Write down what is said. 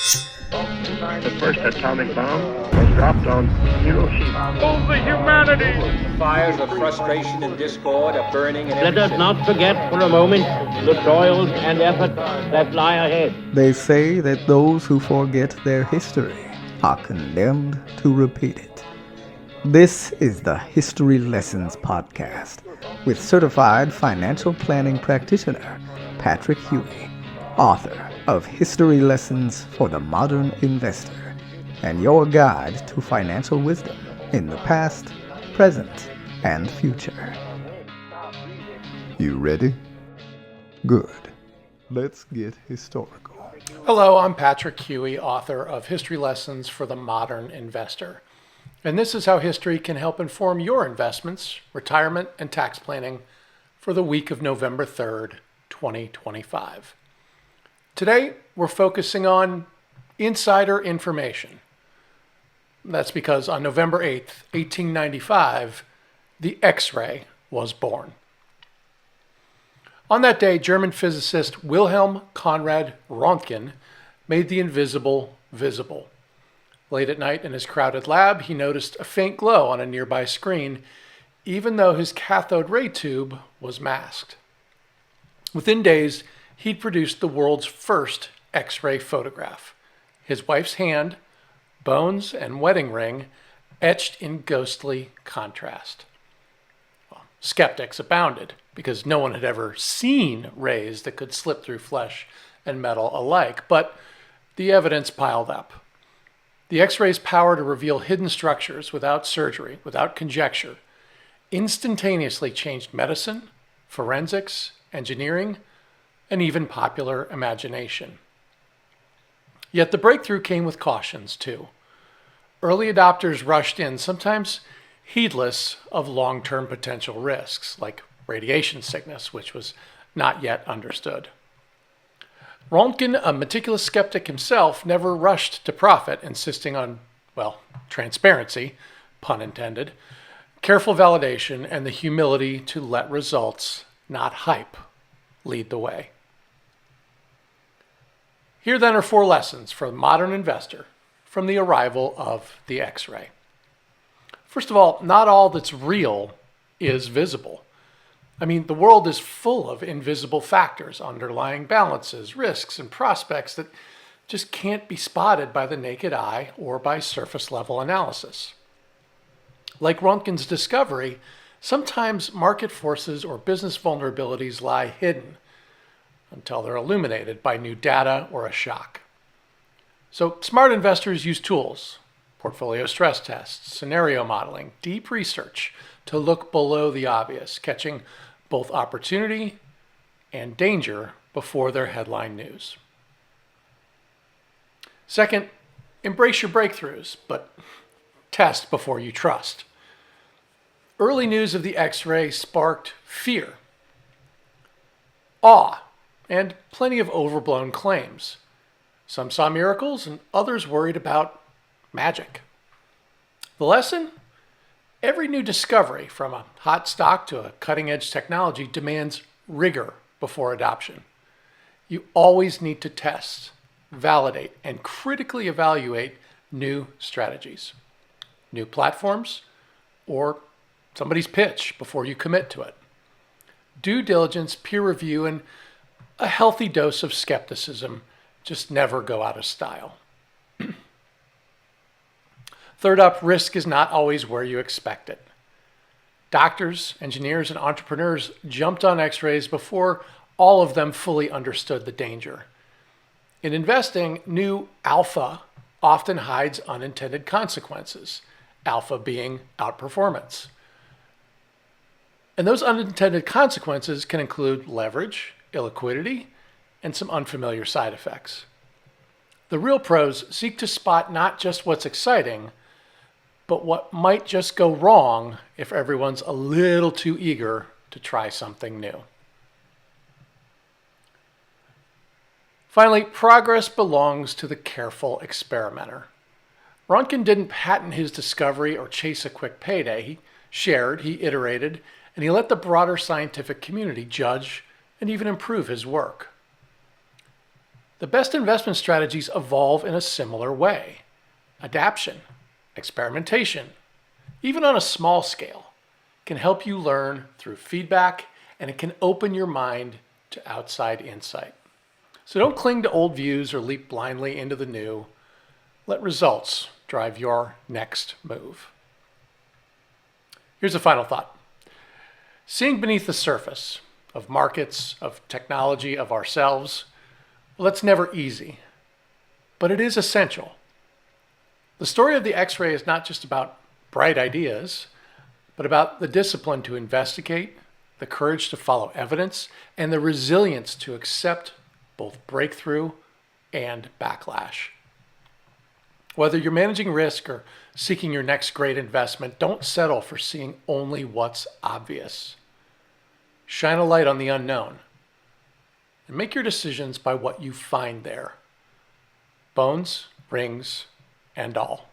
The first atomic bomb was dropped on Hiroshima. Oh, the humanity! The fires of frustration and discord are burning in every Let us city. not forget for a moment the toils and efforts that lie ahead. They say that those who forget their history are condemned to repeat it. This is the History Lessons Podcast with certified financial planning practitioner Patrick Huey, author of History Lessons for the Modern Investor, and your guide to financial wisdom in the past, present, and future. You ready? Good. Let's get historical. Hello, I'm Patrick Huey, author of History Lessons for the Modern Investor. And this is how history can help inform your investments, retirement, and tax planning for the week of November 3rd, 2025. Today, we're focusing on insider information. That's because on November 8th, 1895, the X-ray was born. On that day, German physicist Wilhelm Conrad Röntgen made the invisible visible. Late at night in his crowded lab, he noticed a faint glow on a nearby screen, even though his cathode ray tube was masked. Within days, he'd produced the world's first X-ray photograph. His wife's hand, bones, and wedding ring etched in ghostly contrast. Well, skeptics abounded because no one had ever seen rays that could slip through flesh and metal alike, but the evidence piled up. The X-ray's power to reveal hidden structures without surgery, without conjecture, instantaneously changed medicine, forensics, engineering, and even popular imagination. Yet the breakthrough came with cautions, too. Early adopters rushed in, sometimes heedless of long-term potential risks, like radiation sickness, which was not yet understood. Röntgen, a meticulous skeptic himself, never rushed to profit, insisting on, transparency, pun intended, careful validation, and the humility to let results, not hype, lead the way. Here then are 4 lessons for the modern investor from the arrival of the X-ray. First of all, not all that's real is visible. The world is full of invisible factors, underlying balances, risks, and prospects that just can't be spotted by the naked eye or by surface-level analysis. Like Röntgen's discovery, sometimes market forces or business vulnerabilities lie hidden until they're illuminated by new data or a shock. So smart investors use tools, portfolio stress tests, scenario modeling, deep research to look below the obvious, catching both opportunity and danger before their headline news. Second, embrace your breakthroughs, but test before you trust. Early news of the X-ray sparked fear, awe, and plenty of overblown claims. Some saw miracles and others worried about magic. The lesson? Every new discovery, from a hot stock to a cutting-edge technology, demands rigor before adoption. You always need to test, validate, and critically evaluate new strategies, new platforms, or somebody's pitch before you commit to it. Due diligence, peer review, and a healthy dose of skepticism just never go out of style. Third up, risk is not always where you expect it. Doctors, engineers, and entrepreneurs jumped on X-rays before all of them fully understood the danger. In investing, new alpha often hides unintended consequences, alpha being outperformance. And those unintended consequences can include leverage, illiquidity, and some unfamiliar side effects. The real pros seek to spot not just what's exciting, but what might just go wrong if everyone's a little too eager to try something new. Finally, progress belongs to the careful experimenter. Röntgen didn't patent his discovery or chase a quick payday. He shared, he iterated, and he let the broader scientific community judge and even improve his work. The best investment strategies evolve in a similar way. Adaptation, experimentation, even on a small scale, can help you learn through feedback, and it can open your mind to outside insight. So don't cling to old views or leap blindly into the new. Let results drive your next move. Here's a final thought. Seeing beneath the surface of markets, of technology, of ourselves, well, that's never easy, but it is essential. The story of the X-ray is not just about bright ideas, but about the discipline to investigate, the courage to follow evidence, and the resilience to accept both breakthrough and backlash. Whether you're managing risk or seeking your next great investment, don't settle for seeing only what's obvious. Shine a light on the unknown and make your decisions by what you find there. Bones, rings, and all.